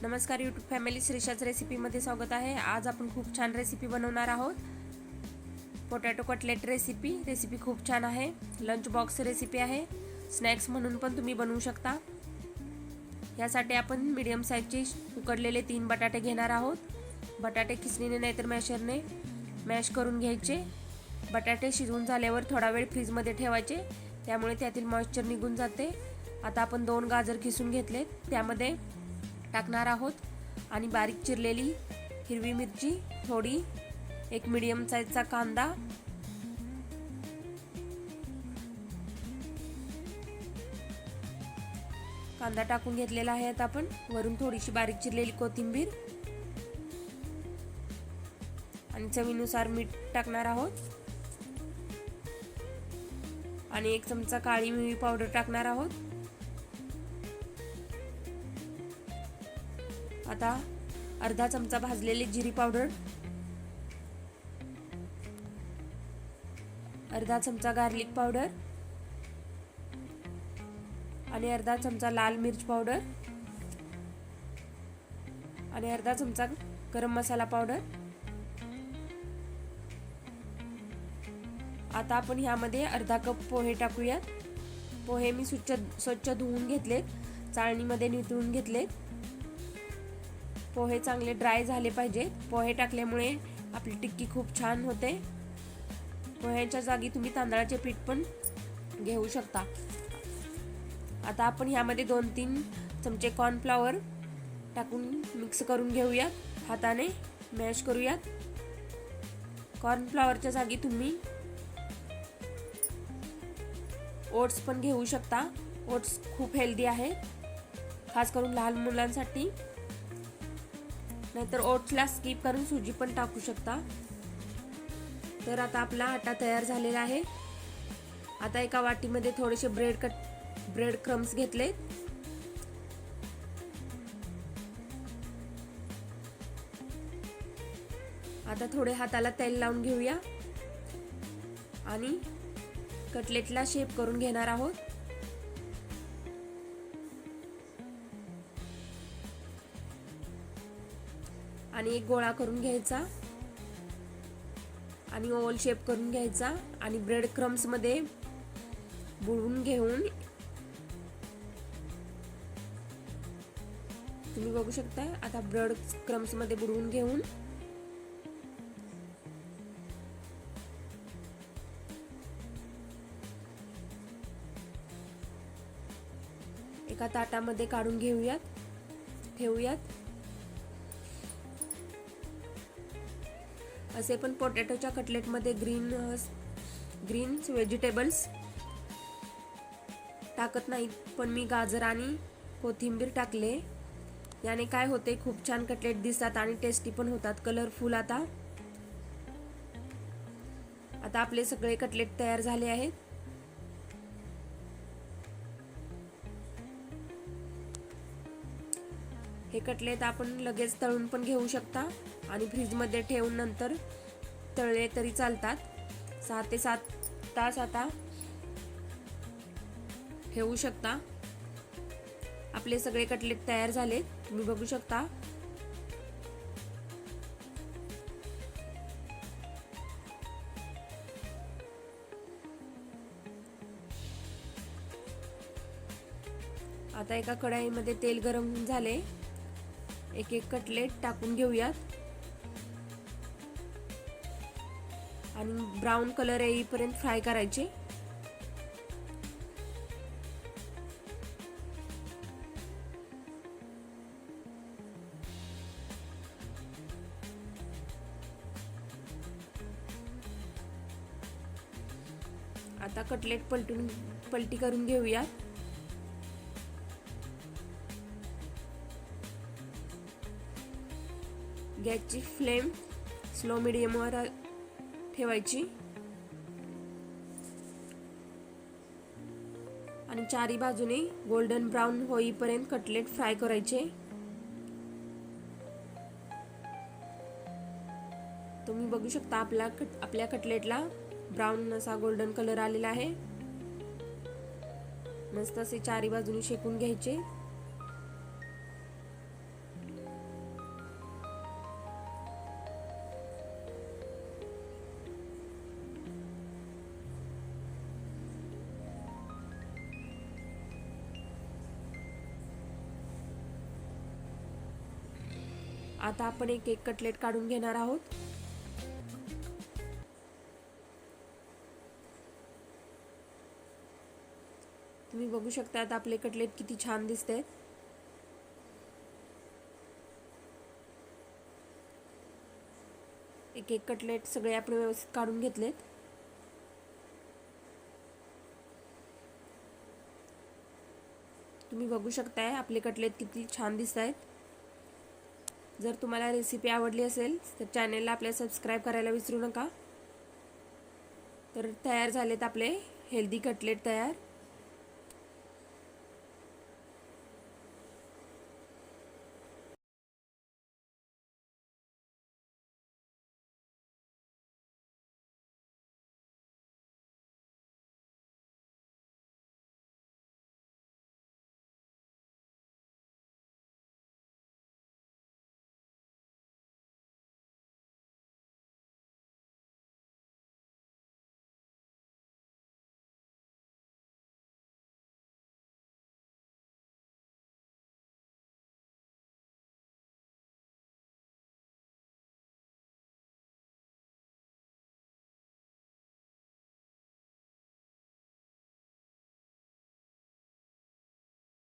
नमस्कार YouTube family, श्रीषाच रेसिपीमध्ये स्वागत आहे। आज आपण खूप छान रेसिपी बनवणार आहोत। पोटॅटो कटलेट रेसिपी खूप छान आहे। लंच बॉक्स रेसिपी आहे। स्नॅक्स म्हणून पण तुम्ही बनवू शकता। यासाठी आपण मीडियम साइजचे उकडलेले 3 बटाटे घेणार आहोत। बटाटे खिसणीने नाहीतर मॅशरने मॅश करून घ्यायचे। बटाटे शिजवून झाल्यावर थोडा वेळ फ्रीज मध्ये ठेवायचे, त्यामुळे त्यातील मॉइश्चर निघून जाते। आता आपण 2 गाजर खिसून घेतले, त्यामध्ये टाकणार आहोत आणि बारीक चिरलेली हिरवी मिरची थोडी, एक मीडियम साइजचा कांदा टाकून घेतलेला आहे। आता आपण वरून थोडीशी बारीक चिरलेली कोथिंबीर आणि चवीनुसार मीठ टाकणार आहोत आणि 1 चमचा काळी मिरी पावडर टाकणार आहोत। आता अर्धा चमचा भाजलेली जिरी पावडर, अर्धा चमचा गार्लिक पावडर आणि अर्धा चमचा लाल मिर्च पावडर आणि अर्धा चमचा गरम मसाला पावडर। आता आपण ह्यामध्ये अर्धा कप पोहे टाकूयात। पोहे मी स्वच्छ धुवून घेतलेत, चाळणीमध्ये निथळून घेतलेत। पोहे चांगले ड्राय झाले पाहिजेत। पोहे टाकल्यामुळे आपली टिक्की खूप छान होते। पोह्यांच्या जागी तुम्ही तांदळाचे पीठ पण घेऊ शकता। आता आपण ह्यामध्ये 2-3 चमचे कॉर्नफ्लॉवर टाकून मिक्स करून घेऊयात। हाताने मॅश करूयात। कॉर्नफ्लॉवरच्या जागी तुम्ही ओट्स पण घेऊ शकता। ओट्स खूप हेल्दी आहे, खास करून लहान मुलांसाठी। नाहीतर ओट्सला स्किप करून सुजी पण टाकू शकता। तर आता आपला आटा तयार झालेला आहे। आता एका वाटीमध्ये थोडेसे ब्रेड क्रम्स घेतले, आता थोडे हाताला तेल लावून घेऊया आणि कटलेटला शेप करून घेणार आहोत। आणि एक गोळा करून घ्यायचा आणि ओव्हल शेप करून घ्यायचा आणि ब्रेड क्रम्स मध्ये बुडवून घेऊन, तुम्ही बघू शकता। आता ब्रेड क्रम्स मध्ये बुडवून घेऊन एका ताटामध्ये काढून घेऊयात, ठेवूयात। असे पण पोटॅटोच्या कटलेट मध्ये ग्रीन व्हेजिटेबल्स टाकत नाहीत, पण मी गाजर आणि कोथिंबीर टाकले। याने काय होते, खूप छान कटलेट दिसतात आणि टेस्टी पण होतात, कलरफुल। आता आपले सगळे कटलेट तयार झाले आहेत। हे कटलेट आपण लगेच तळून पण घेऊ शकता आणि फ्रीज मध्ये ठेवून नंतर तळले तरी चालतात। 6 ते 7 तास आता ठेवू शकता। आपले सगळे कटलेट तयार झाले, तुम्ही बघू शकता। आता एका कढईमध्ये तेल गरम झाले, एक कटलेट टाकून घेऊयात आणि ब्राऊन कलर येईपर्यंत फ्राय करायचे। आता कटलेट पलटी करून घेऊयात। गॅसची फ्लेम स्लो मीडियम वर ठेवायची आणि चारी बाजूने गोल्डन ब्राउन होईपर्यंत कटलेट फ्राय करायचे। तुम्ही बघू शकता आपल्या कटलेटला ब्राउन असा गोल्डन कलर आलेला आहे। मस्त असे चारी बाजूने शेकून घ्यायचे। आता आपण एक एक कटलेट काढून घेणार आहोत. तुम्ही बघू शकता आता आपले कटलेट किती छान दिसतात. एक एक कटलेट सगळे आपण व्यवस्थित काढून घेतलेत. तुम्ही बघू शकताय आपले कटलेट किती छान दिसत आहेत. जर तुम्हाला रेसिपी आवडली असेल तर चॅनेलला आपल्या सबस्क्राईब करायला विसरू नका. तर तयार झालेत आपले हेल्दी कटलेट तयार.